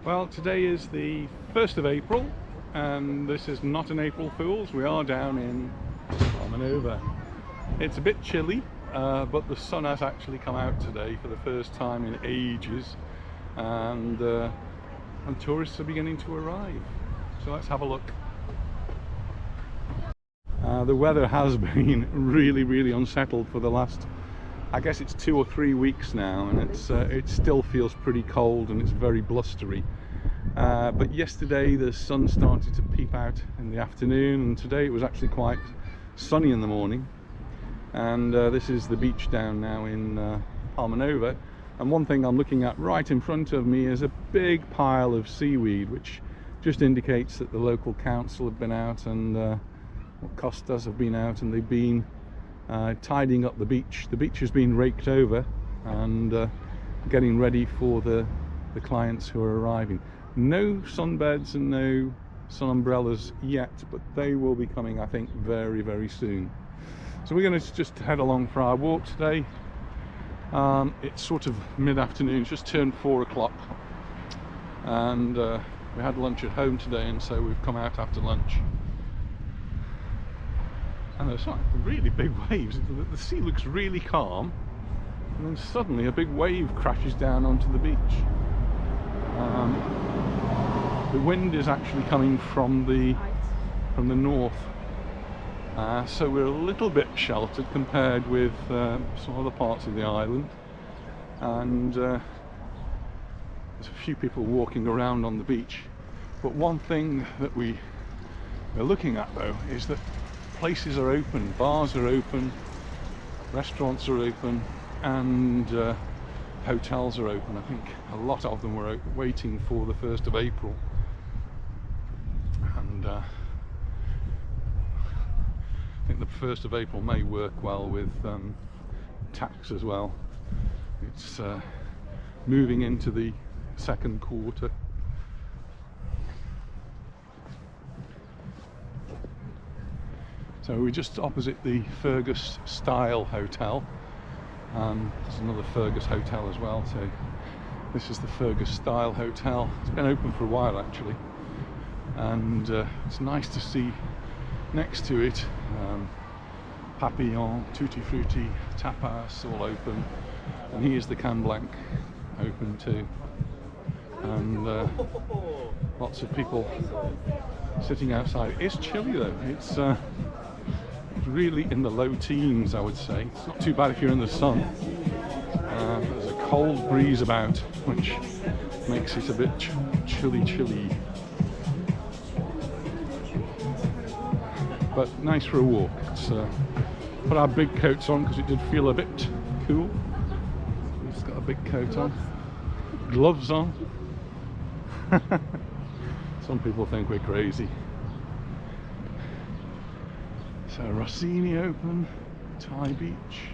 Well, today is the 1st of April, and this is not an April Fool's. We are down in Palmanova. It's a bit chilly, but the sun has actually come out today for the first time in ages, and tourists are beginning to arrive. So let's have a look. The weather has been really unsettled for the last, I guess it's 2 or 3 weeks now, and it still feels pretty cold and it's very blustery. But yesterday the sun started to peep out in the afternoon, and today it was actually quite sunny in the morning. And this is the beach down now in Palmanova, and one thing I'm looking at right in front of me is a big pile of seaweed, which just indicates that the local council have been out, and Costas have been out, and they've been tidying up the beach. The beach has been raked over and getting ready for the clients who are arriving. No sunbeds and no sun umbrellas yet, but they will be coming, I think, very soon. So we're going to just head along for our walk today. It's sort of mid-afternoon, it's just turned 4 o'clock, and we had lunch at home today, and so we've come out after lunch. And there's like really big waves. The sea looks really calm, and then suddenly a big wave crashes down onto the beach. The wind is actually coming from the north, so we're a little bit sheltered compared with some other parts of the island, and there's a few people walking around on the beach. But one thing that we're looking at though is that places are open, bars are open, restaurants are open, and hotels are open. I think a lot of them were waiting for the 1st of April, and I think the 1st of April may work well with tax as well. It's moving into the second quarter. So we're just opposite the Fergus Style Hotel. There's another Fergus Hotel as well, so this is the Fergus Style Hotel. It's been open for a while actually, and it's nice to see next to it Papillon, Tutti Frutti, Tapas all open, and here's the Can Blanc open too, and lots of people sitting outside. It's chilly though, it's really in the low teens, I would say. It's not too bad if you're in the sun. There's a cold breeze about, which makes it a bit chilly. But nice for a walk. Let's put our big coats on because it did feel a bit cool. Just got a big coat on, gloves on. Some people think we're crazy. So Rossini open, Thai beach.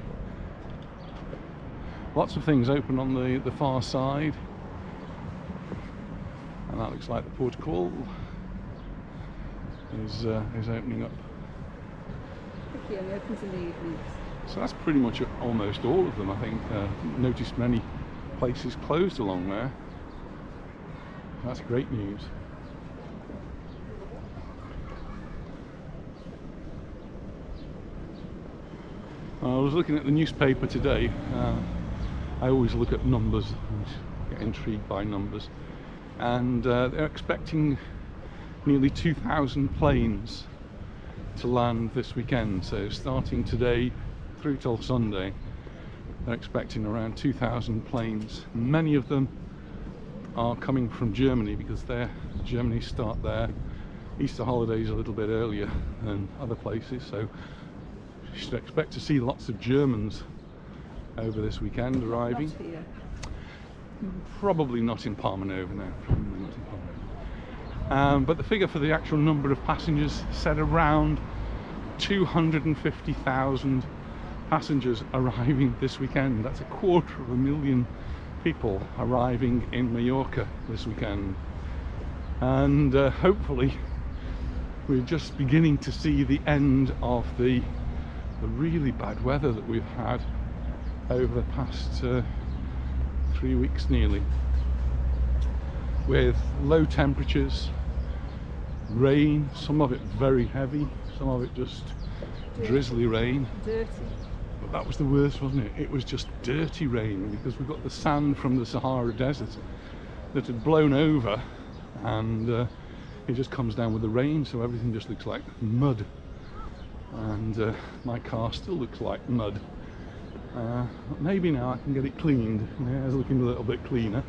Lots of things open on the far side, and that looks like the Portugal is opening up. Okay, and opens in the evenings. So that's pretty much almost all of them, I think. Noticed many places closed along there. That's great news. I was looking at the newspaper today. I always look at numbers and get intrigued by numbers, and they're expecting nearly 2,000 planes to land this weekend. So starting today through till Sunday, they're expecting around 2,000 planes. Many of them are coming from Germany, because Germany start their Easter holidays a little bit earlier than other places, so you should expect to see lots of Germans over this weekend arriving. Not here. Probably not in Palmanova now. Probably not in Palmanova. But the figure for the actual number of passengers said around 250,000 passengers arriving this weekend. That's 250,000 people arriving in Mallorca this weekend, and hopefully we're just beginning to see the end of the really bad weather that we've had over the past 3 weeks nearly. with low temperatures, rain, some of it very heavy, some of it just drizzly rain. Dirty. But that was the worst, wasn't it? It was just dirty rain, because we got the sand from the Sahara desert that had blown over, and it just comes down with the rain, so everything just looks like mud. And my car still looks like mud. Maybe now I can get it cleaned. Yeah, it's looking a little bit cleaner.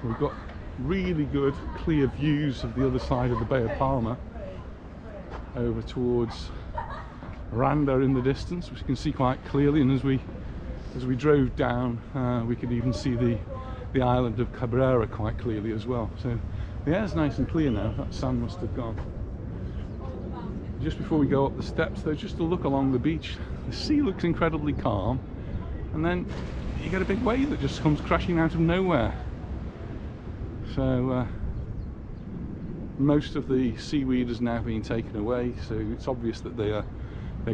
We've got really good clear views of the other side of the Bay of Palma over towards Randa in the distance, which you can see quite clearly, and as we drove down we could even see the island of Cabrera quite clearly as well. So the air's nice and clear now. That sun must have gone. Just before we go up the steps though, just to look along the beach, the sea looks incredibly calm, and then you get a big wave that just comes crashing out of nowhere. So most of the seaweed has now been taken away, so it's obvious that they're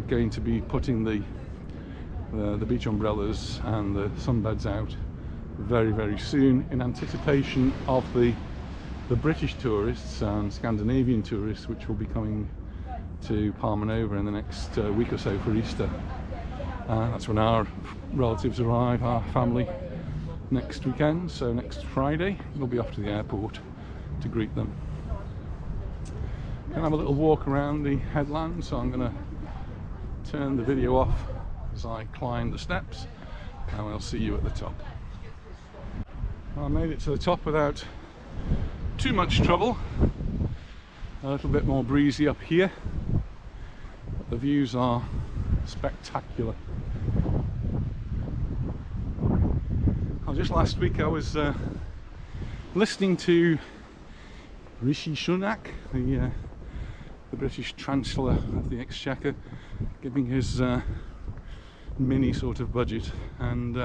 going to be putting the beach umbrellas and the sunbeds out very, very soon, in anticipation of the British tourists and Scandinavian tourists which will be coming to Palmanova in the next week or so for Easter. That's when our relatives arrive, our family, next weekend. So next Friday we'll be off to the airport to greet them. Gonna have a little walk around the headland, so I'm gonna turn the video off as I climb the steps, and we'll see you at the top. I made it to the top without too much trouble. A little bit more breezy up here, but the views are spectacular. Just last week I was listening to Rishi Sunak, the British Chancellor of the Exchequer, giving his mini sort of budget, and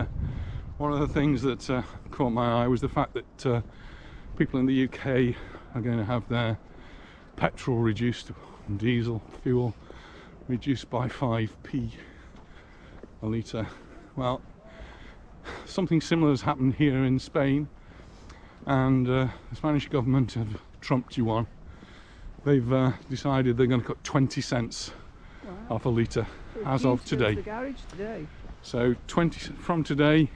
one of the things that caught my eye was the fact that people in the UK are going to have their petrol reduced, diesel fuel reduced by 5p a litre. Well, something similar has happened here in Spain, and the Spanish government have trumped you on. They've decided they're going to cut 20 cents off a litre as of today. The garage today. So from today,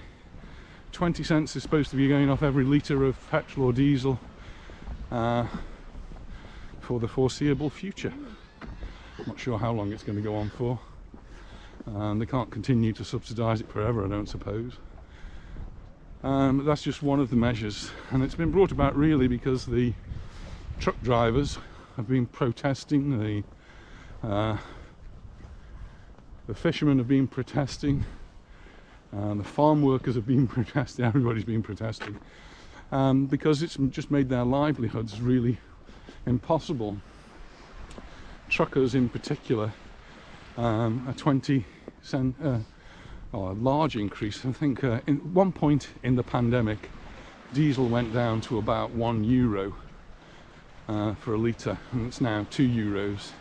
20 cents is supposed to be going off every litre of petrol or diesel for the foreseeable future. I'm not sure how long it's going to go on for, and they can't continue to subsidise it forever, I don't suppose. But that's just one of the measures, and it's been brought about really because the truck drivers have been protesting, the fishermen have been protesting, and the farm workers have been protesting. Everybody's been protesting because it's just made their livelihoods really impossible. Truckers in particular, a 20 cent a large increase. I think in one point in the pandemic, diesel went down to about €1 for a litre, and it's now €2.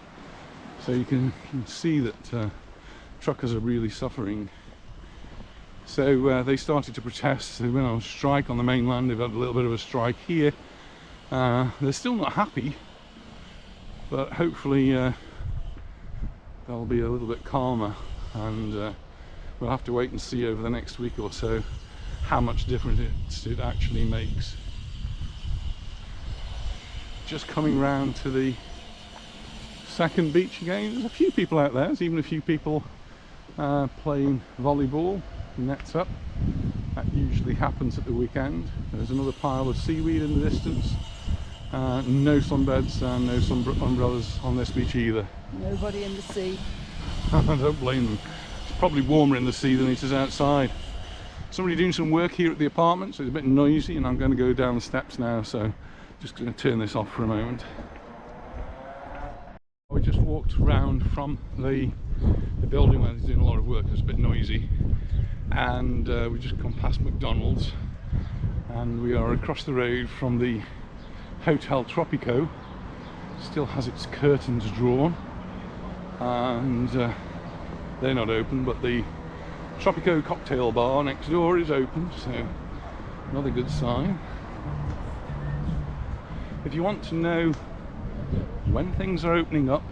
So you can see that truckers are really suffering. So they started to protest. They went on strike on the mainland. They've had a little bit of a strike here. They're still not happy, but hopefully they'll be a little bit calmer, and we'll have to wait and see over the next week or so how much difference it actually makes. Just coming round to the second beach again. There's a few people out there. There's even a few people playing volleyball, nets up. That usually happens at the weekend. There's another pile of seaweed in the distance. No sunbeds and no umbrellas on this beach either. Nobody in the sea. I don't blame them. It's probably warmer in the sea than it is outside. Somebody doing some work here at the apartment, so it's a bit noisy, and I'm going to go down the steps now, so just going to turn this off for a moment. We just walked round from the building where they're doing a lot of work. It's a bit noisy, and we've just come past McDonald's, and we are across the road from the Hotel Tropico. Still has its curtains drawn, and they're not open, but the Tropico cocktail bar next door is open, so another good sign. if you want to know when things are opening up,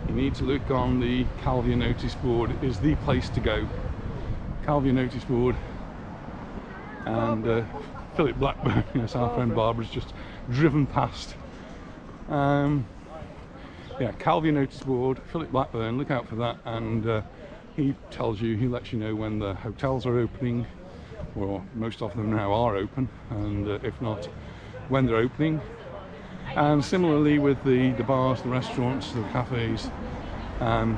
you need to look on the Calvia notice board. Is the place to go. Calvia notice board. And Philip Blackburn, yes, our friend Barbara's just driven past. Yeah, Calvia notice board, Philip Blackburn, look out for that, and he tells you, he lets you know when the hotels are opening, or most of them now are open, and if not, when they're opening. And similarly with the bars, the restaurants, the cafes,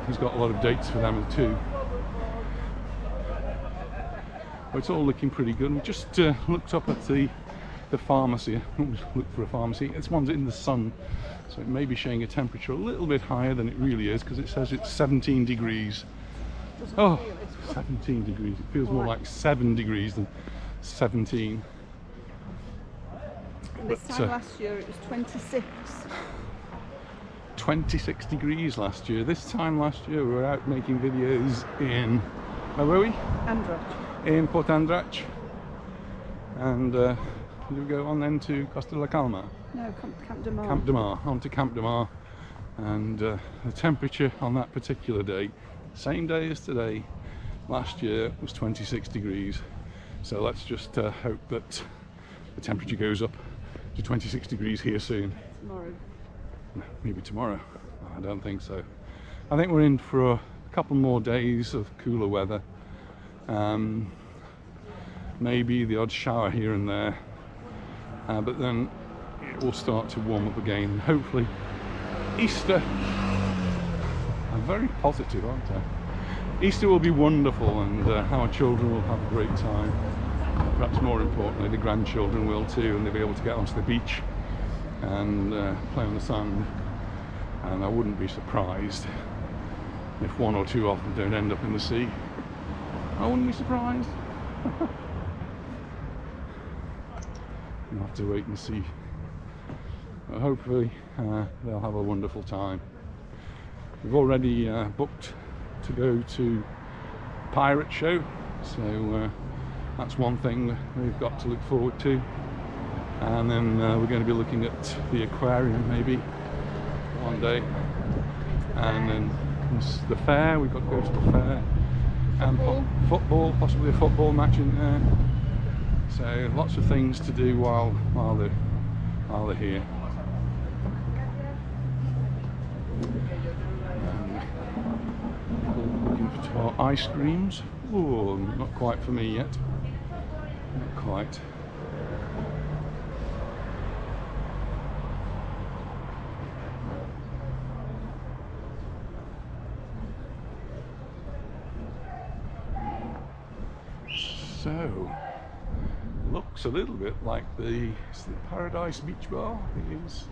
he's got a lot of dates for them too. But it's all looking pretty good. We just looked up at the pharmacy. Look for a pharmacy. This one's in the sun, so it may be showing a temperature a little bit higher than it really is, because it says it's 17 degrees. Oh, 17 degrees. It feels more like 7 degrees than 17. This time last year it was 26. 26 degrees last year. This time last year we were out making videos in, where were we? Andrach. In Port Andrach. And we go on then to Costa la Calma. No, Camp de Mar. Camp de Mar, on to Camp de Mar. And the temperature on that particular day, same day as today, last year was 26 degrees. So let's just hope that the temperature goes up to 26 degrees here soon. Tomorrow. Maybe tomorrow. I don't think so. I think we're in for a couple more days of cooler weather. Maybe the odd shower here and there. But then it will start to warm up again. Hopefully Easter, I'm very positive, aren't I? Easter will be wonderful, and our children will have a great time. Perhaps more importantly, the grandchildren will too, and they'll be able to get onto the beach and play on the sand. And I wouldn't be surprised if one or two of them don't end up in the sea. I wouldn't be surprised. We'll have to wait and see. But hopefully they'll have a wonderful time. We've already booked to go to Pirate Show, so that's one thing we've got to look forward to. And then we're going to be looking at the aquarium maybe one day. And then there's the fair, we've got to go to the fair. And football, possibly a football match in there. So lots of things to do while they're here. Looking for ice creams. Oh, not quite for me yet. Not quite. So, looks a little bit like the Paradise Beach Bar is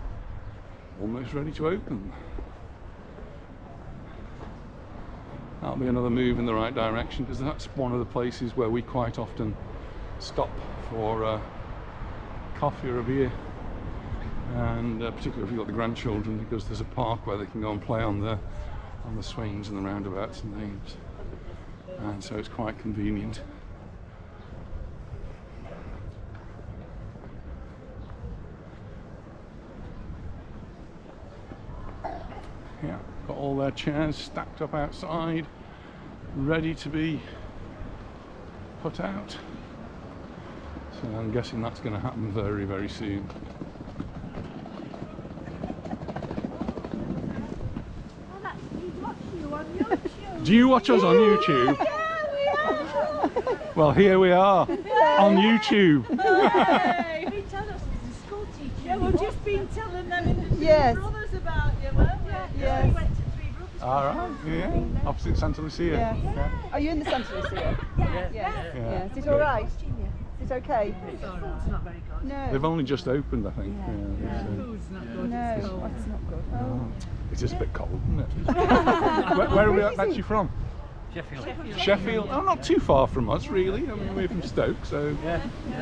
almost ready to open. That'll be another move in the right direction, because that's one of the places where we quite often stop for coffee or a beer, and particularly if you've got the grandchildren, because there's a park where they can go and play on the swings and the roundabouts and things, and so it's quite convenient. Yeah, got all their chairs stacked up outside, ready to be put out. So I'm guessing that's going to happen very, very soon. Do you watch us on YouTube? Yeah, we are. Well, here we are on YouTube. Hey. They tell us as a school teacher. Yeah, we've just been telling them in the Three Yes. Brothers about you, weren't we? Yes. We went to Three Brothers. All right, yeah, opposite Santa Lucia. Yeah. Are you in the Santa Lucia? Yeah. Yeah. Is it all right? Is it okay? It's all right. It's not very good. No. They've only just opened, I think. Yeah, so- Food's not good. No, It's cold. it's not good. Oh. It is a bit cold, isn't it? where are we actually from? Sheffield. Sheffield. Oh, not too far from us, really. I mean, we're from Stoke, so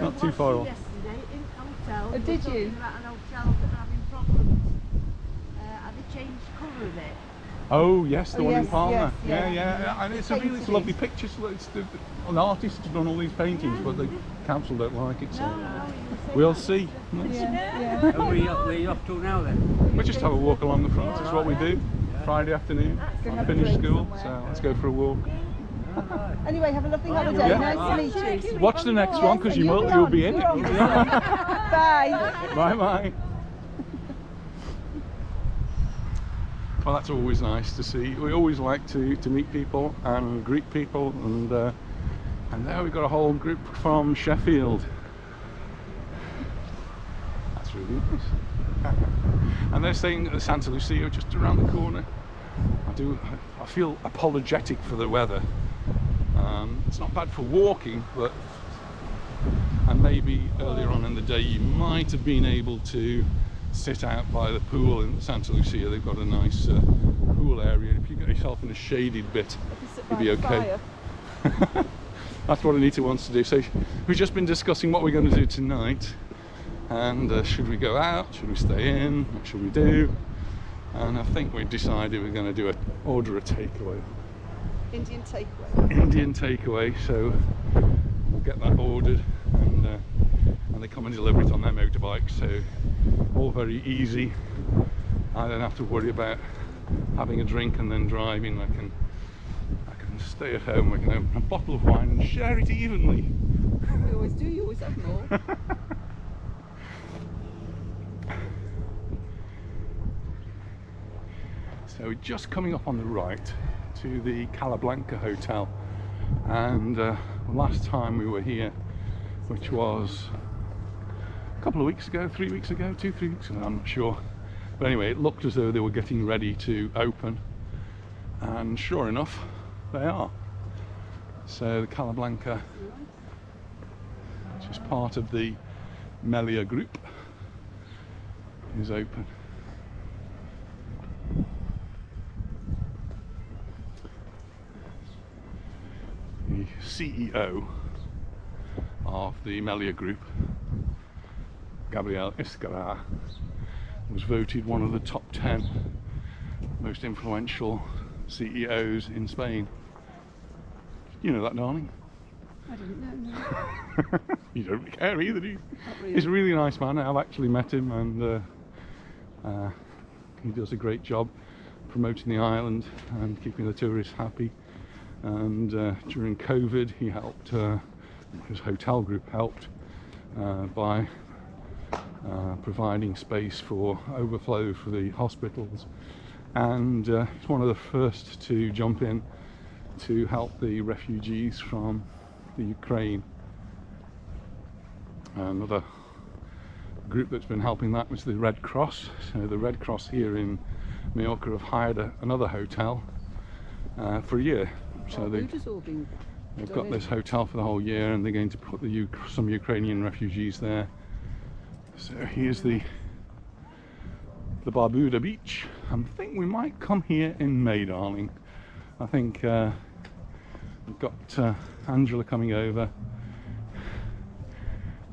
not too far off. Yesterday in hotel. Oh, did you? About an hotel that are having problems. Have they changed colour of it? Oh yes, the Oh, one in yes, Palma. yes, Yeah. And it's a Painted lovely it. picture. So an artist has done all these paintings, but the council don't like it. So we'll see. Yeah. And where you off to now then? We'll just have a walk along the front. It's what we do. Friday afternoon. Go have a Finish drink school, somewhere. so let's go for a walk. Anyway, have a lovely holiday. Yeah. Nice to meet you. Watch the next one because and you'll be in it. You're on. Bye. Bye bye. Well, that's always nice to see. We always like to meet people and greet people, and there we've got a whole group from Sheffield. That's really nice. And they're staying at the Santa Lucia just around the corner. I feel apologetic for the weather. It's not bad for walking, and maybe earlier on in the day you might have been able to sit out by the pool in Santa Lucia. They've got a nice pool area. If you get yourself in a shaded bit, you'll be okay. That's what Anita wants to do. So we've just been discussing what we're going to do tonight, and should we go out, should we stay in, what should we do? And I think we decided we're going to order a takeaway. Indian takeaway. Indian takeaway, so we'll get that ordered, and they come and deliver it on their motorbike, so all very easy. I don't have to worry about having a drink and then driving. I can stay at home, we can open a bottle of wine and share it evenly. We always do, you always have more. So we're just coming up on the right to the Calablanca Hotel, and last time we were here, which was a couple of weeks ago, 3 weeks ago, 2-3 weeks ago, I'm not sure, but anyway, it looked as though they were getting ready to open, and sure enough they are. So the Calablanca, which is part of the Meliá group, is open. The CEO of the Meliá group, Gabriel Escarra, was voted one of the top 10 most influential CEOs in Spain. You know that, darling? I didn't know, no. You don't care either, do you? Not really. He's a really nice man. I've actually met him, and he does a great job promoting the island and keeping the tourists happy. And during COVID, he helped, his hotel group helped by providing space for overflow for the hospitals, and he's one of the first to jump in to help the refugees from the Ukraine. Another group that's been helping that was the Red Cross. So the Red Cross here in Mallorca have hired another hotel for a year. So they've got this hotel for the whole year, and they're going to put some Ukrainian refugees there. So here's the Barbuda beach. I think we might come here in May, darling. I think we've got Angela coming over,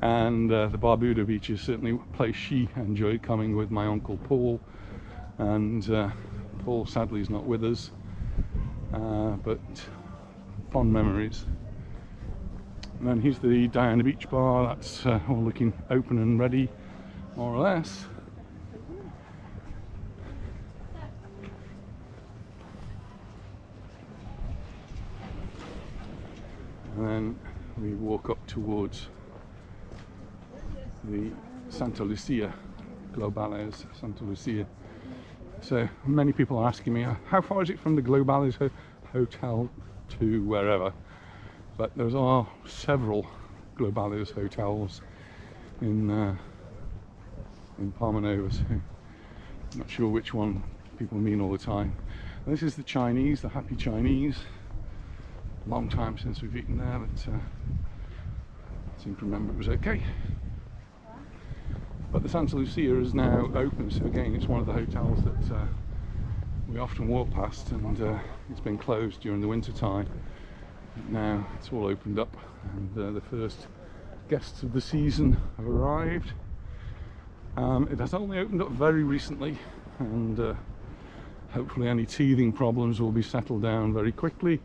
and the Barbuda beach is certainly a place she enjoyed coming with my uncle Paul, and Paul sadly is not with us, but fond memories. And then here's the Diana Beach Bar. That's all looking open and ready, more or less. And then we walk up towards the Santa Lucia, Globales Santa Lucia. So many people are asking me, how far is it from the Globales hotel to wherever? But there are several Globales hotels in Palmanova, so I'm not sure which one people mean all the time. And this is the Chinese, the Happy Chinese. Long time since we've eaten there, but I seem to remember it was okay. But the Santa Lucia is now open, so again it's one of the hotels that we often walk past, and it's been closed during the winter time. Now it's all opened up, and the first guests of the season have arrived. It has only opened up very recently, and hopefully any teething problems will be settled down very quickly,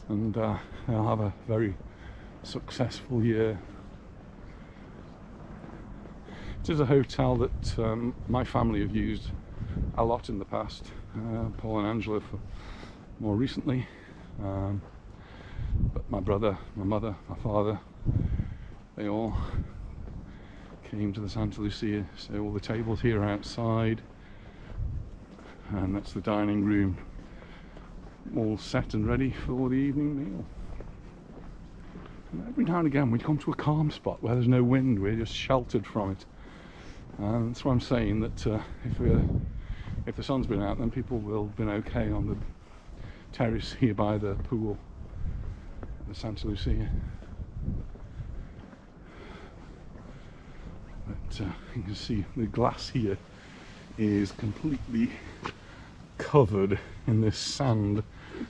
and I'll have a very successful year. It is a hotel that my family have used a lot in the past, Paul and Angela for more recently, but my brother, my mother, my father, they all came to the Santa Lucia. So all the tables here are outside, and that's the dining room, all set and ready for the evening meal. And every now and again we come to a calm spot where there's no wind, we're just sheltered from it. And that's why I'm saying that if the sun's been out, then people will have been okay on the terrace here by the pool, the Santa Lucia. But you can see the glass here is completely covered in this sand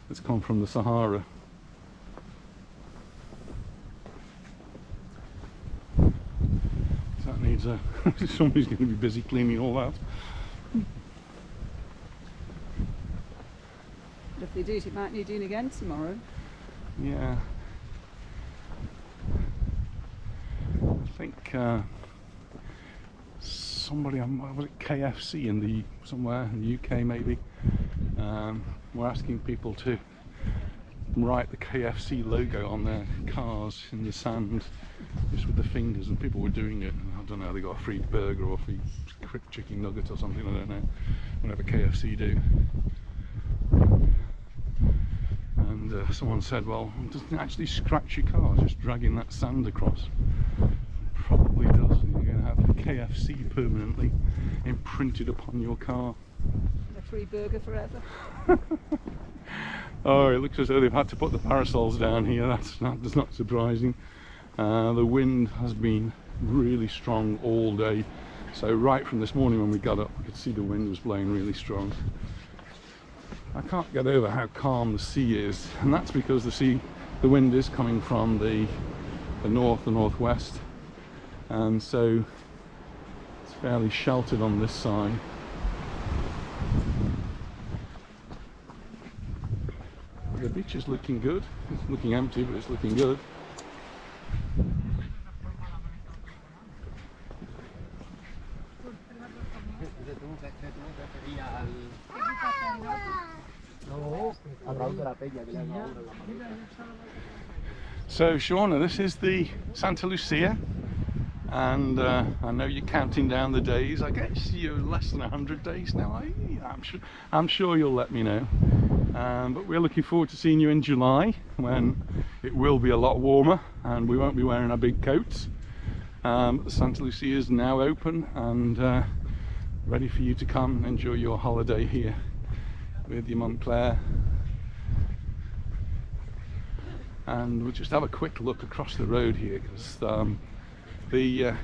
that's come from the Sahara. That needs a somebody's going to be busy cleaning all that. But if they do it, might need doing again tomorrow. Yeah, I think somebody, was it KFC in the somewhere in the UK maybe, we're asking people to write the KFC logo on their cars in the sand just with the fingers, and people were doing it. I don't know, they got a free burger or a free chicken nugget or something, I don't know, whatever KFC do. And someone said, well, it doesn't actually scratch your car, just dragging that sand across. Probably does. You're going to have KFC permanently imprinted upon your car. A free burger forever. Oh, it looks as though they've had to put the parasols down here. That's not surprising. The wind has been really strong all day. So right from this morning when we got up, we could see the wind was blowing really strong. I can't get over how calm the sea is, and that's because the wind is coming from the north, the northwest, and so it's fairly sheltered on this side. The beach is looking good. It's looking empty, but it's looking good. So Shauna, this is the Santa Lucia, and I know you're counting down the days. I guess you're less than 100 days now. I'm sure you'll let me know. But we're looking forward to seeing you in July, when it will be a lot warmer and we won't be wearing our big coats. The Santa Lucia is now open and ready for you to come and enjoy your holiday here with your Mum Claire. And we'll just have a quick look across the road here, because the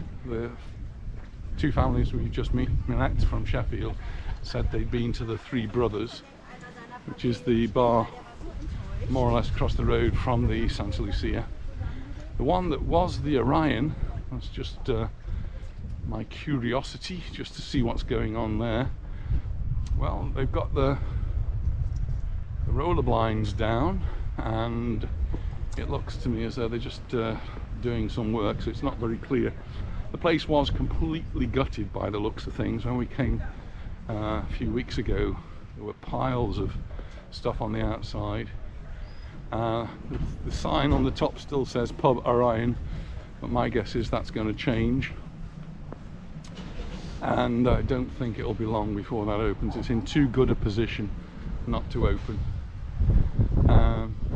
two families we just met from Sheffield said they'd been to the Three Brothers, which is the bar more or less across the road from the Santa Lucia. The one that was the Orion, that's just my curiosity, just to see what's going on there. Well, they've got the roller blinds down, and it looks to me as though they're just doing some work, so it's not very clear. The place was completely gutted by the looks of things. When we came a few weeks ago, there were piles of stuff on the outside. The sign on the top still says Pub Orion, but my guess is that's going to change, and I don't think it'll be long before that opens. It's in too good a position not to open.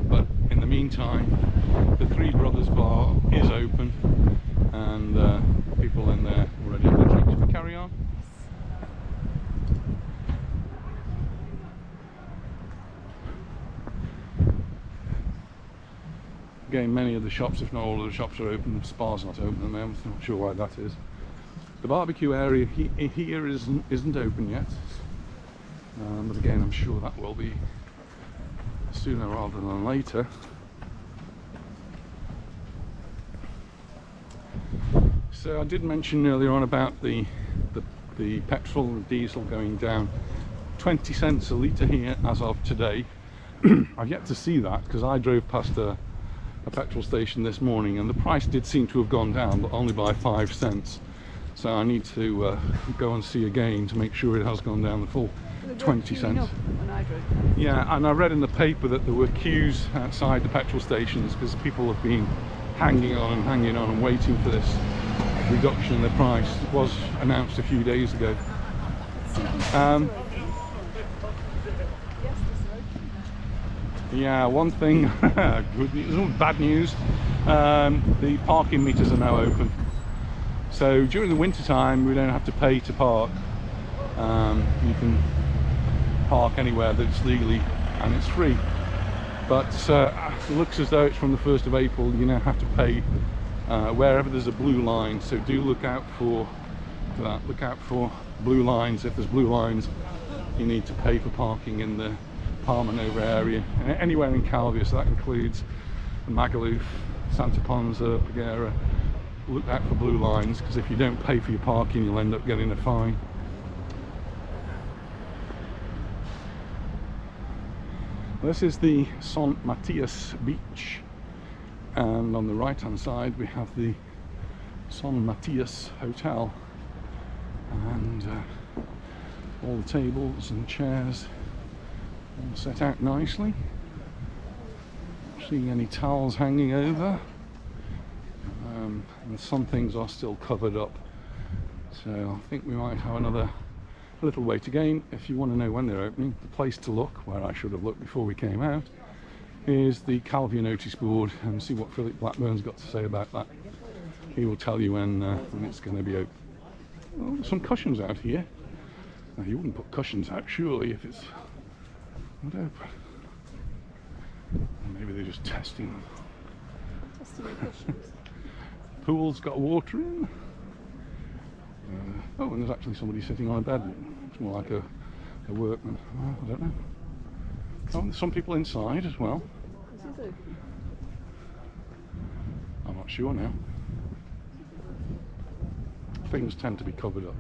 But in the meantime, the Three Brothers bar is open, and people in there already have a drink. Should we carry on? Again, many of the shops, if not all of the shops, are open. The spa's not open at the moment. I'm not sure why that is. The barbecue area here isn't open yet, but again, I'm sure that will be sooner rather than later. So I did mention earlier on about the petrol and diesel going down 20 cents a litre here as of today. I've yet to see that because I drove past a petrol station this morning and the price did seem to have gone down, but only by 5 cents. So I need to go and see again to make sure it has gone down the full 20 cents. Yeah, and I read in the paper that there were queues outside the petrol stations because people have been hanging on and waiting for this reduction in the price. It was announced a few days ago. Yeah, one thing, good news, bad news, the parking meters are now open. So during the winter time we don't have to pay to park. You can park anywhere that's legally and it's free. But it looks as though it's from the 1st of April you now have to pay wherever there's a blue line. So do look out for that. Look out for blue lines. If there's blue lines, you need to pay for parking in the Palmanova area, anywhere in Calvi, so that includes Magaluf, Santa Ponsa, Peguera. Look out for blue lines, because if you don't pay for your parking you'll end up getting a fine. This is the San Matias beach, and on the right hand side we have the San Matias hotel, and all the tables and chairs all set out nicely. Not seeing any towels hanging over, and some things are still covered up, so I think we might have another little wait again. If you want to know when they're opening, the place to look, where I should have looked before we came out, is the Calvi notice board, and see what Philip Blackburn's got to say about that. He will tell you when it's going to be open. Oh, there's some cushions out here. Now, you wouldn't put cushions out surely if it's not open. Maybe they're just testing them. Testing the cushions. Pool's got water in. Oh, and there's actually somebody sitting on a bed. It's more like a workman. Oh, I don't know. Oh, there's some people inside as well. This is open. I'm not sure now. Things tend to be covered up.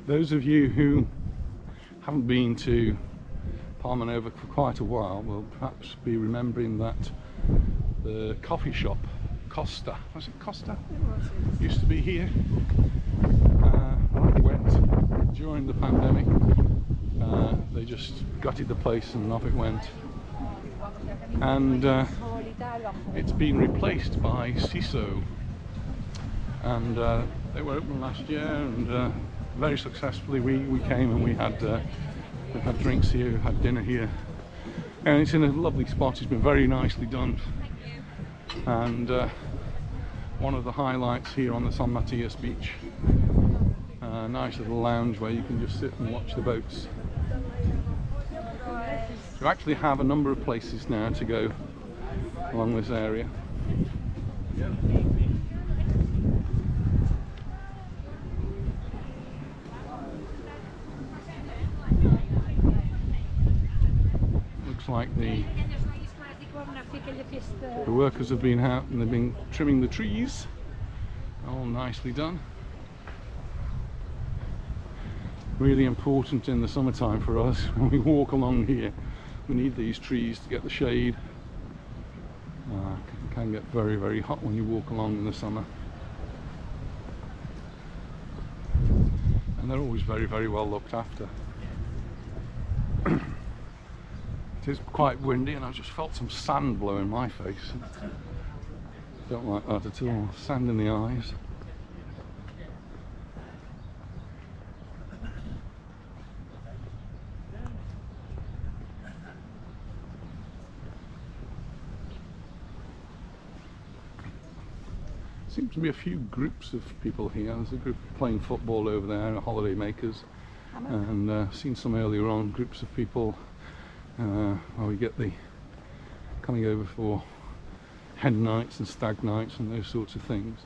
Those of you who haven't been to Palmanova for quite a while will perhaps be remembering that the coffee shop Costa, was it Costa? Used to be here. When it went during the pandemic, they just gutted the place and off it went. And it's been replaced by CISO, and they were open last year, and very successfully. We came and we had drinks here, had dinner here, and it's in a lovely spot. It's been very nicely done, and one of the highlights here on the San Matias beach. A nice little lounge where you can just sit and watch the boats. You actually have a number of places now to go along this area. Looks like the workers have been out and they've been trimming the trees. All nicely done. Really important in the summertime for us when we walk along here. We need these trees to get the shade. It can get very, very hot when you walk along in the summer. And they're always very, very well looked after. It is quite windy and I've just felt some sand blow in my face. Don't like that at all. Sand in the eyes. Seems to be a few groups of people here. There's a group playing football over there, holiday makers, and seen some earlier on groups of people where we get the coming over for hen nights and stag nights and those sorts of things.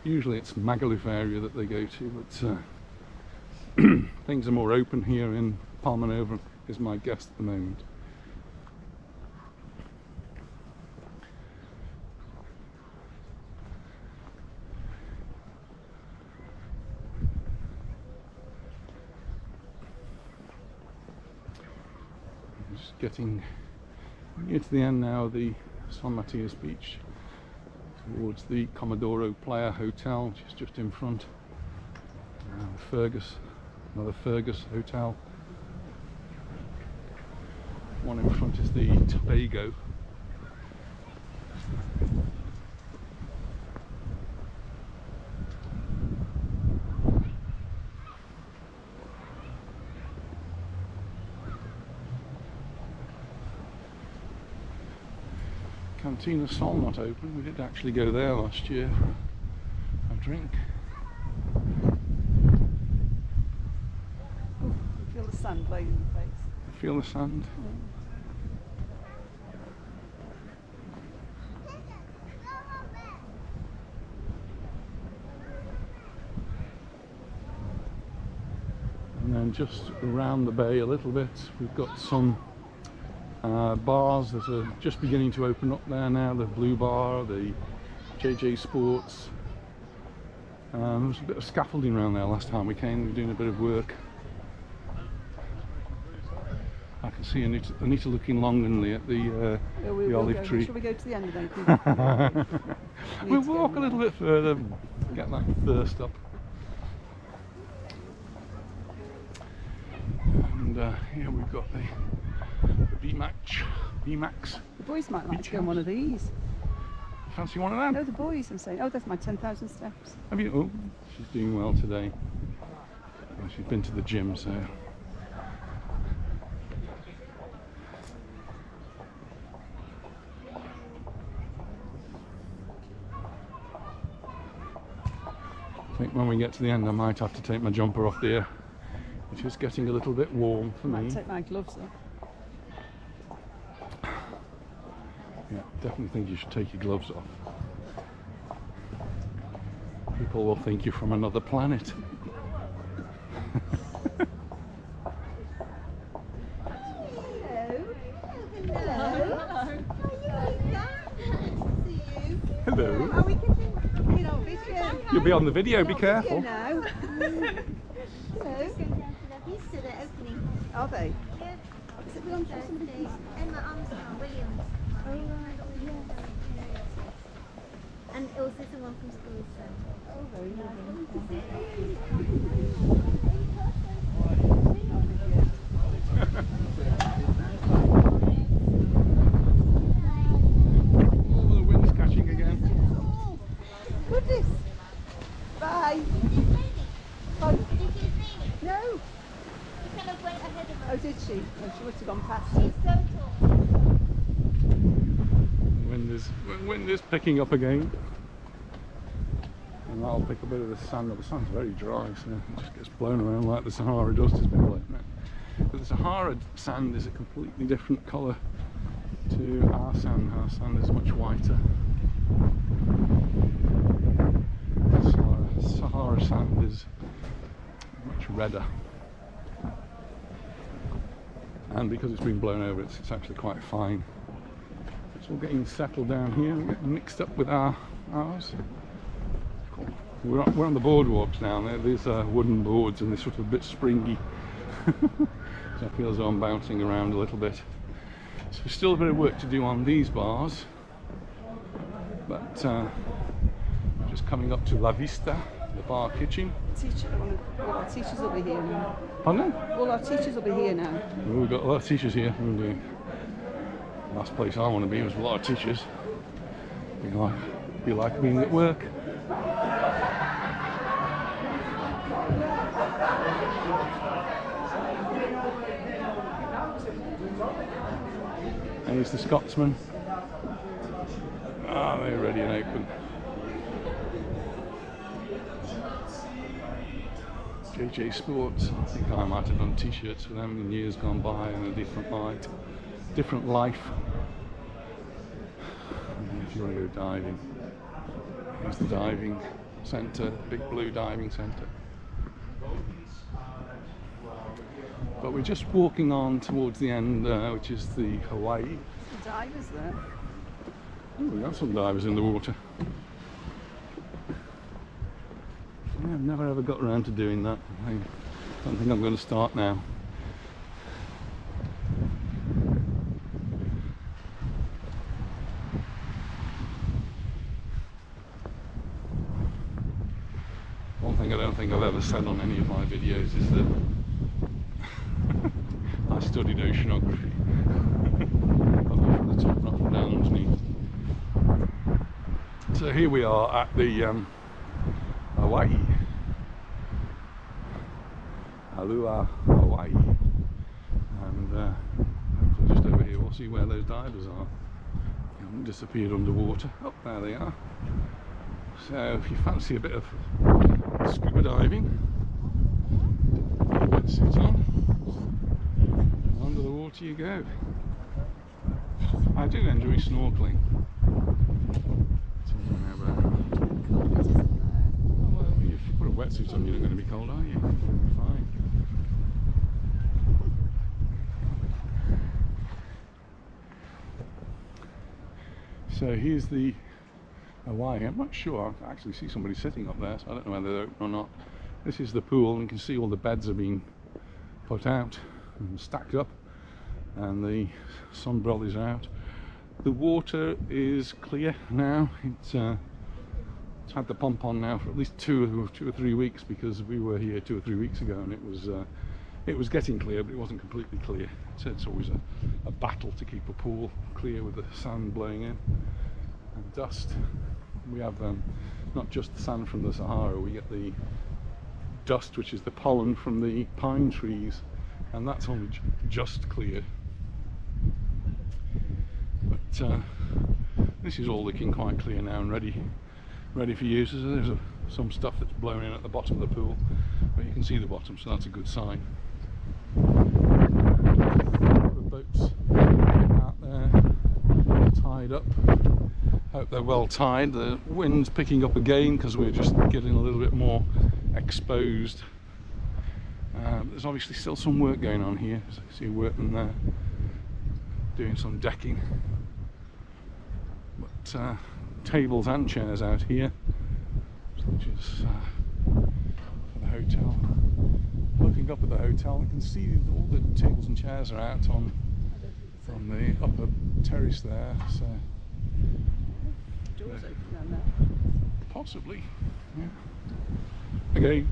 Usually it's Magaluf area that they go to, but things are more open here in Palmanova, is my guess at the moment. Just getting near to the end now of the San Matias beach, towards the Comodoro Playa Hotel, which is just in front. Another Fergus Hotel. One in front is the Tobago. Cantina Sol not open. We did actually go there last year for a drink. You feel the sun blowing in your face. Feel the sand. And then just around the bay a little bit, we've got some bars that are just beginning to open up there now. The Blue Bar, the JJ Sports. There was a bit of scaffolding around there last time we came. We were doing a bit of work. I can see Anita looking longingly at the olive tree. Shall we go to the end then? We'll walk a little bit further, get that thirst up. And here we've got the B-Max. The boys might like to go on one of these. Fancy one of them? No, the boys, I'm saying. Oh, that's my 10,000 steps. Have you? Oh, she's doing well today. Well, she's been to the gym, so. I think when we get to the end I might have to take my jumper off there. It is getting a little bit warm for I me. might take my gloves off. Yeah, definitely think you should take your gloves off. People will think you're from another planet. Hello. Oh, we can do, you know, video. You'll be on the video, be careful. Hello. They're opening. Are they? Yeah. On Thursday. Emma Armstrong Williams. Oh, right. Yeah. And also someone from school, so. Oh, very Oh, the wind's catching again. Goodness. Bye. Did you see? No. You kind of went ahead of Oh, us. did she? Oh, she must have gone past She's us. so tall. Wind is picking up again. And that'll pick a bit of the sand up. The sand's very dry, so it just gets blown around like the Sahara dust has been blown out. But the Sahara sand is a completely different colour to our sand. Our sand is much whiter. Sahara sand is much redder. And because it's been blown over, it's actually quite fine. It's all getting settled down here and getting mixed up with ours. Cool. We're on the boardwalks now. These are wooden boards and they're sort of a bit springy. So I feel as though I'm bouncing around a little bit. So still a bit of work to do on these bars. But just coming up to La Vista, the bar kitchen. All our teachers will be here now. Pardon? All our teachers will be here now. Well, we've got a lot of teachers here. Last place I want to be was a lot of teachers. Be like being at work. And here's the Scotsman. Ah, they're ready and open. JJ Sports. I think I might have done t-shirts for them in years gone by in a different light, different life. And if you want to go diving, here's the diving centre, big blue diving centre. But we're just walking on towards the end, which is the Hawaii. The divers there. Oh, we got some divers in the water. Yeah, I've never ever got around to doing that. I don't think I'm going to start now. thing I don't think I've ever said on any of my videos is that I studied oceanography. But not from the top, not from down underneath. So here we are at the Hawaii. Alua, Hawaii. And hopefully just over here we'll see where those divers are. They haven't disappeared underwater. Oh, there they are. So if you fancy a bit of scuba diving, wetsuit on, and under the water you go. I do enjoy snorkeling. Well, if you put a wetsuit on, you're not going to be cold, are you? Fine. So here's the Hawaii. I'm not sure. I actually see somebody sitting up there, so I don't know whether they're open or not. This is the pool, and you can see all the beds are being put out and stacked up, and the sunbrollies are out. The water is clear now. It's had the pump on now for at least two or three weeks, because we were here 2 or 3 weeks ago, and it was getting clear, but it wasn't completely clear. So it's always a battle to keep a pool clear with the sand blowing in and dust. We have not just the sand from the Sahara, we get the dust, which is the pollen from the pine trees, and that's only just cleared. But this is all looking quite clear now and ready for use. So there's some stuff that's blown in at the bottom of the pool, but you can see the bottom, so that's a good sign. The boats out there tied up. Hope they're well tied. The wind's picking up again because we're just getting a little bit more exposed. There's obviously still some work going on here. So I see a workman there doing some decking. But tables and chairs out here, which is for the hotel. Looking up at the hotel, you can see all the tables and chairs are out on the upper terrace there. So Doors open down there. possibly, yeah. Okay,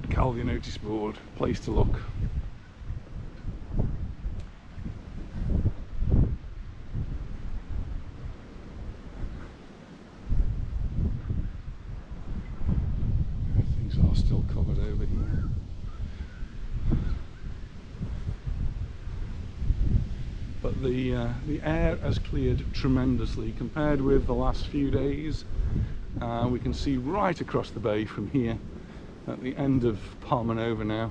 Calvia notice board, place to look. Things are still covered over here. But the air has cleared tremendously compared with the last few days. We can see right across the bay from here at the end of Palmanova now,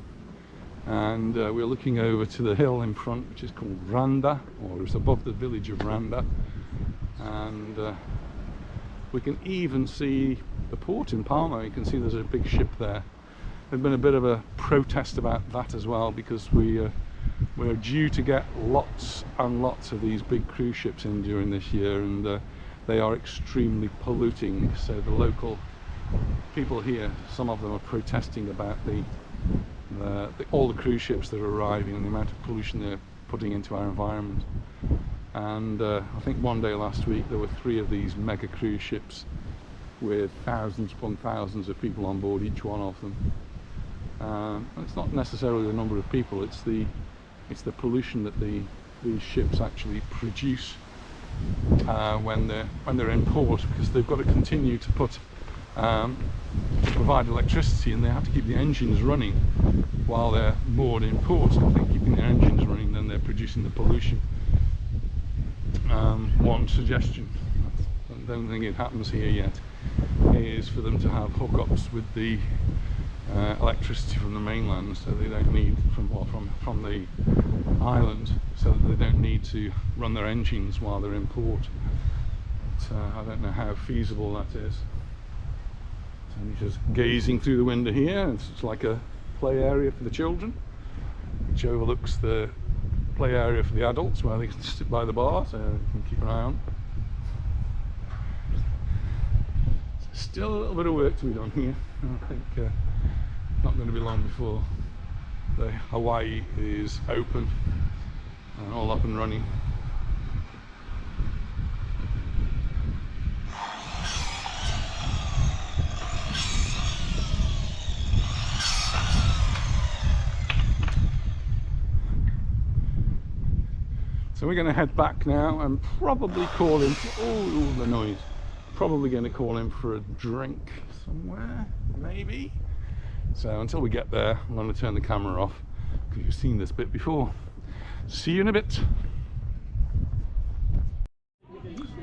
and we're looking over to the hill in front, which is called Randa, or it's above the village of Randa, and we can even see the port in Palma. You can see there's a big ship there. There's been a bit of a protest about that as well, because we're due to get lots and lots of these big cruise ships in during this year, and they are extremely polluting. So the local people here, some of them are protesting about all the cruise ships that are arriving and the amount of pollution they're putting into our environment. And I think one day last week there were 3 of these mega cruise ships with thousands upon thousands of people on board each one of them. And it's not necessarily the number of people, it's the pollution that these ships actually produce when they're in port, because they've got to continue to provide electricity, and they have to keep the engines running while they're moored in port. So if they're keeping their engines running, then they're producing the pollution. One suggestion, I don't think it happens here yet, is for them to have hookups with the electricity from the mainland, so they don't need from the island, so that they don't need to run their engines while they're in port. But I don't know how feasible that is. So I'm just gazing through the window here. It's like a play area for the children, which overlooks the play area for the adults, where they can sit by the bar, so you can keep an eye on. Still a little bit of work to be done here. I think not going to be long before the Hawaii is open and all up and running. So we're going to head back now and probably call in. Oh, the noise. Probably going to call in for a drink somewhere, maybe. So until we get there, I'm going to turn the camera off because you've seen this bit before. See you in a bit.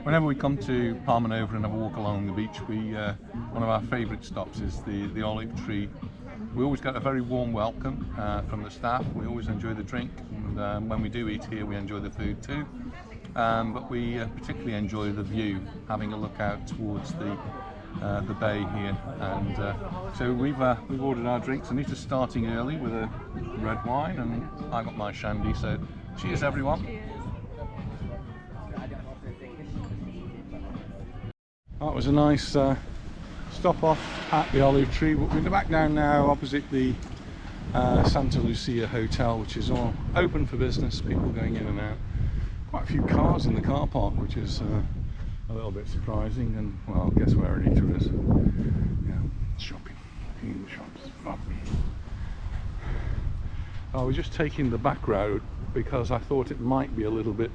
Whenever we come to Palmanova and have a walk along the beach, one of our favourite stops is the olive tree. We always get a very warm welcome from the staff. We always enjoy the drink, and when we do eat here, we enjoy the food too. But we particularly enjoy the view, having a look out towards the bay here. And so we've ordered our drinks. Anita's starting early with a red wine, and I got my shandy. So cheers, everyone. That was a nice stop off at the olive tree. We're back down now opposite the Santa Lucia Hotel, which is all open for business, people going in and out. Quite a few cars in the car park, which is a little bit surprising. And well, guess where Anita is? Yeah, shopping, looking in the shops. Oh, we're just taking the back road because I thought it might be a little bit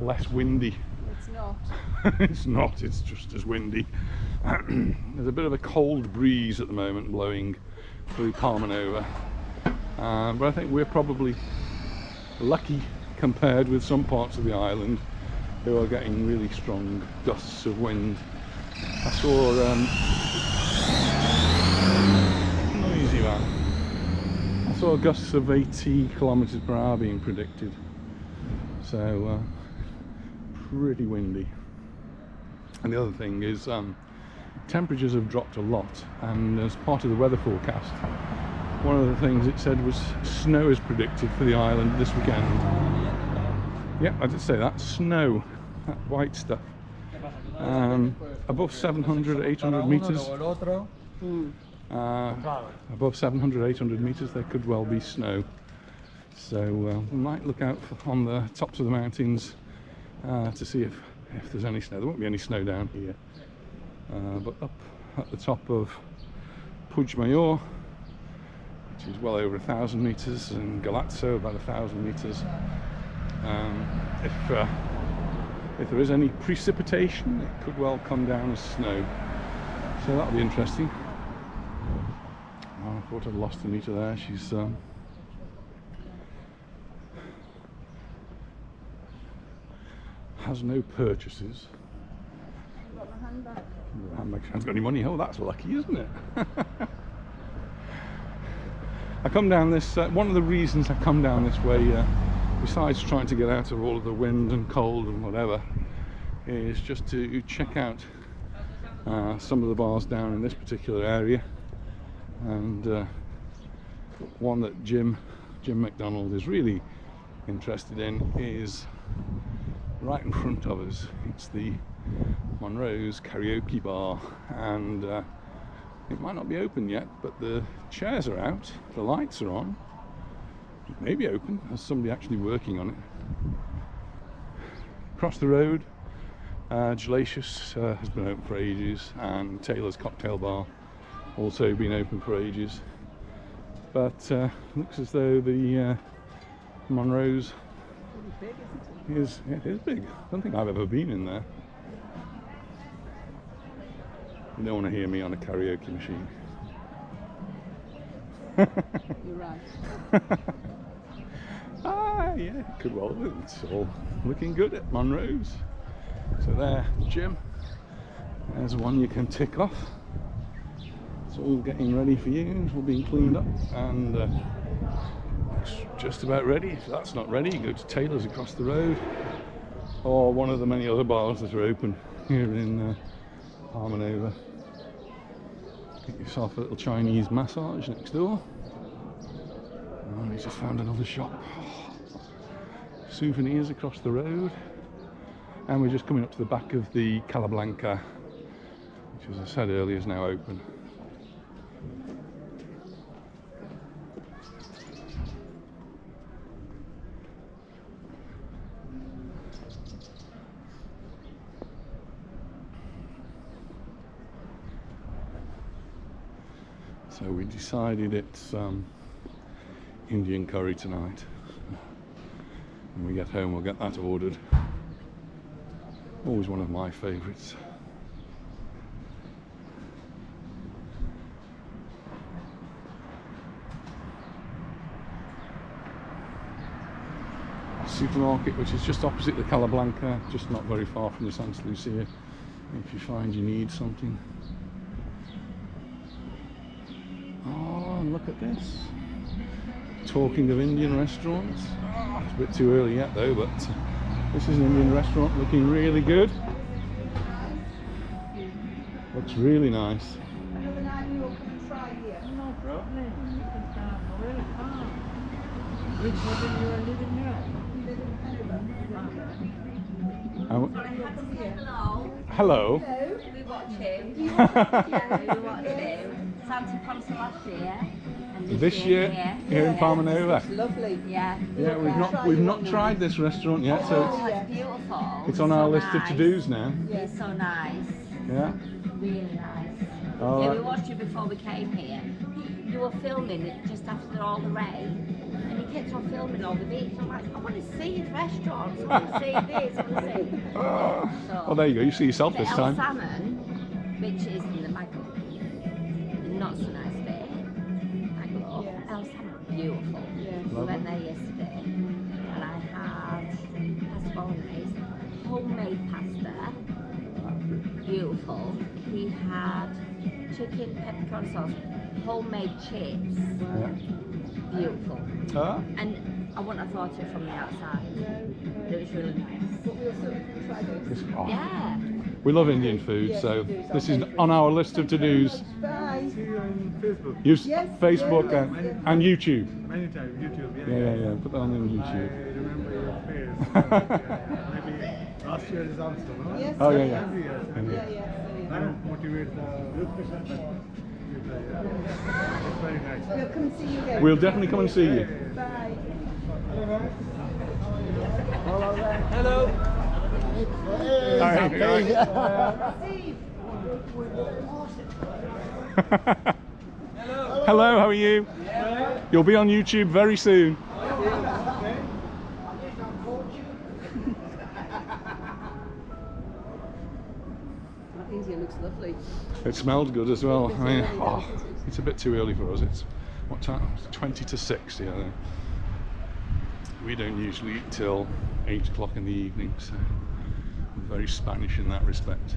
less windy. It's not. It's not, it's just as windy. There's a bit of a cold breeze at the moment blowing through Palmanova, but I think we're probably lucky compared with some parts of the island who are getting really strong gusts of wind. I saw noisy man. I saw gusts of 80 kilometers per hour being predicted, so pretty windy. And the other thing is temperatures have dropped a lot, and as part of the weather forecast, one of the things it said was snow is predicted for the island this weekend. Yeah, I did say that, snow, that white stuff. Above 700, 800 meters. Above 700, 800 meters there could well be snow. So we might look out on the tops of the mountains to see if there's any snow. There won't be any snow down here, but up at the top of Majorca, which is well over 1,000 meters, and Galazzo about 1,000 meters. If there is any precipitation, it could well come down as snow. So that'll be interesting. Oh, I thought I'd lost Anita there. She's has no purchases. I've got my handbag. The handbag, she hasn't got any money. Oh, that's lucky, isn't it? I come down this, one of the reasons I come down this way, besides trying to get out of all of the wind and cold and whatever, is just to check out some of the bars down in this particular area. And one that Jim McDonald is really interested in is right in front of us. It's the Monroe's karaoke bar, and it might not be open yet, but the chairs are out, the lights are on. It may be open. There's somebody actually working on it. Across the road, Gelatius has been open for ages, and Taylor's Cocktail Bar also been open for ages. But looks as though the Monroe's Pretty big, isn't it? it is big. I don't think I've ever been in there. You don't want to hear me on a karaoke machine. You're right. Ah, yeah, could well. It's all looking good at Monroe's. So there, Jim. There's one you can tick off. It's all getting ready for you. It's all being cleaned up, and it's just about ready. If that's not ready, you go to Taylor's across the road, or one of the many other bars that are open here in Palmanova. Get yourself a little Chinese massage next door. Oh, he's just found another shop. Souvenirs across the road, and we're just coming up to the back of the Calablanca, which, as I said earlier, is now open. So we decided it's Indian curry tonight. When we get home, we'll get that ordered. Always one of my favourites. Supermarket, which is just opposite the Calablanca, just not very far from the Santa Lucia, if you find you need something. Oh, and look at this. Talking of Indian restaurants, it's a bit too early yet though, but this is an Indian restaurant looking really good. Looks really nice. Another night you will come and try here. No problem. You can come. Welcome. Which hotel you are living now? We live in Palmanova. Oh, Hello. hello. We watch him. Yeah, we watch him. Santa Claus last year. And This year here in Palmanova. It's lovely. Yeah. Yeah, we've not tried this restaurant yet, so Oh, it's beautiful. it's on our list of to-dos now. It's so nice. Yeah. Really nice. Oh, Yeah, we right. watched you before we came here. You were filming it just after all the rain. And you kept on filming all the beach. I'm like, I want to see his restaurants. I want to see this. I want to see. So, Oh, there you go. You see yourself the this El time. Salmon, which is in the the not so nice bit. Maglo. Yes. El Salmon, beautiful. Yes. We went there yesterday, and I had pasta bolognese, homemade pasta, beautiful. He had chicken peppercorn sauce, homemade chips, Yeah. beautiful. Ah, And I wouldn't have thought it from the outside, but it was really nice. But we'll certainly try this. oh, Yeah. we love Indian food, Yes, so we do. this is on our list of to-dos. Bye. See you on Facebook. Use Yes, Facebook yes, and YouTube. Many times, YouTube. Yeah. Put that on I YouTube. remember your face. Maybe last year is also, no? Yes. Oh, yeah. Every year. Yeah. Now motivate it's very nice. We'll come see you again. We'll definitely come and see you. Bye. Hello, how are you? You'll be on YouTube very soon. That India looks lovely. It smells good as well. I mean, early, oh, isn't it? it's a bit too early for us. It's what time? It's 20 to 6. Yeah. We don't usually eat till 8 o'clock in the evening, so I'm very Spanish in that respect.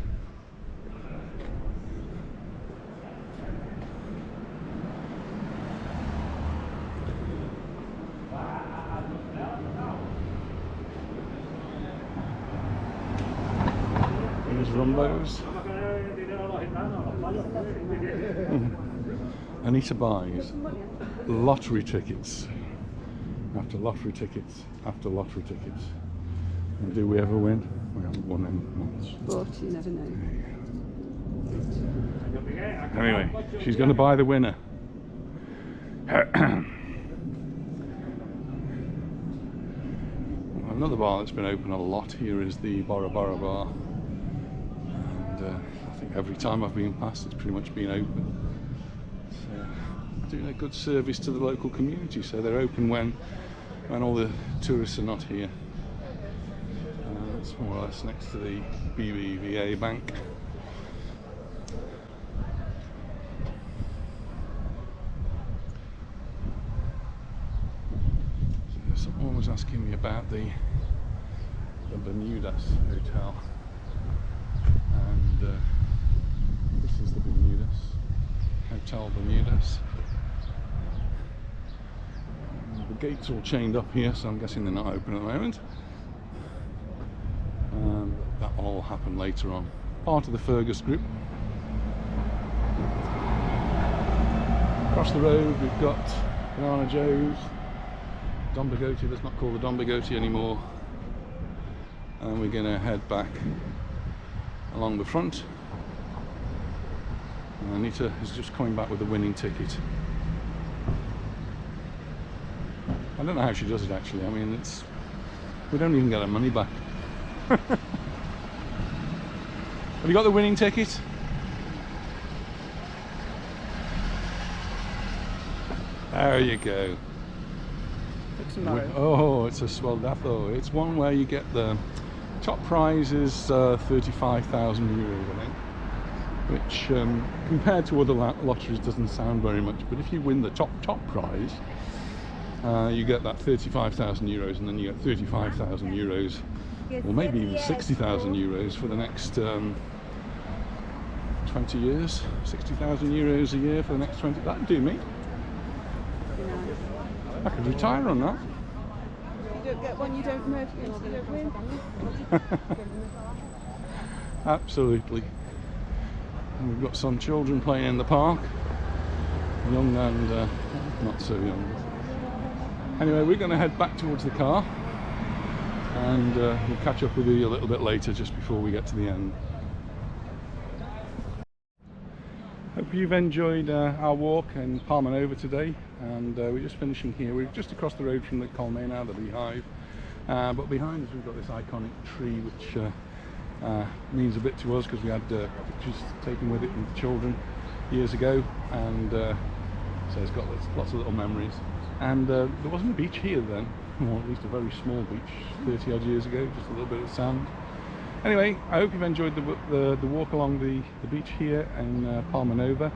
There's Rumbos. Anita buys lottery tickets after lottery tickets after lottery tickets. And do we ever win? We haven't won any once. But you never know. Anyway, she's going to buy the winner. Another bar that's been open a lot here is the Bora Bora bar. And I think every time I've been past it's pretty much been open. So, doing a good service to the local community, so they're open when all the tourists are not here. It's more or less next to the BBVA bank. So someone was asking me about the Bermudas hotel, and this is the Bermudas Hotel Bermudas. The gate's all chained up here, so I'm guessing they're not open at the moment. That will all happen later on. Part of the Fergus group. Across the road we've got Banana Joe's, Don Bigoti, that's not called the Don Bigoti anymore. And we're going to head back along the front. And Anita is just coming back with a winning ticket. I don't know how she does it actually. I mean, we don't even get our money back. Have you got the winning ticket? There you go. for tomorrow. Oh, it's a sweldazo. It's one where you get the top prize is 35,000 euros, I think. Which, compared to other lotteries, doesn't sound very much. But if you win the top prize, you get that 35,000 euros, and then you get 35,000 euros, or maybe even 60,000 euros for the next 20 years. 60,000 euros a year for the next 20. That'd do me. I could retire on that. If you don't get one, you don't know if you're going to win. Absolutely. And we've got some children playing in the park, young and not so young. Anyway, we're going to head back towards the car, and we'll catch up with you a little bit later, just before we get to the end. Hope you've enjoyed our walk in Palmanova today, and we're just finishing here. We're just across the road from the Colmena, the beehive, but behind us we've got this iconic tree which means a bit to us, because we had pictures taken with it with the children years ago, and so it's got lots of little memories. And there wasn't a beach here then, or at least a very small beach 30 odd years ago, just a little bit of sand. Anyway, I hope you've enjoyed the walk along the beach here in Palmanova.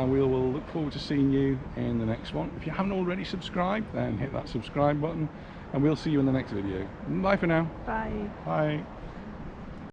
We will look forward to seeing you in the next one. If you haven't already subscribed, then hit that subscribe button, and we'll see you in the next video. Bye for now. Bye. Bye.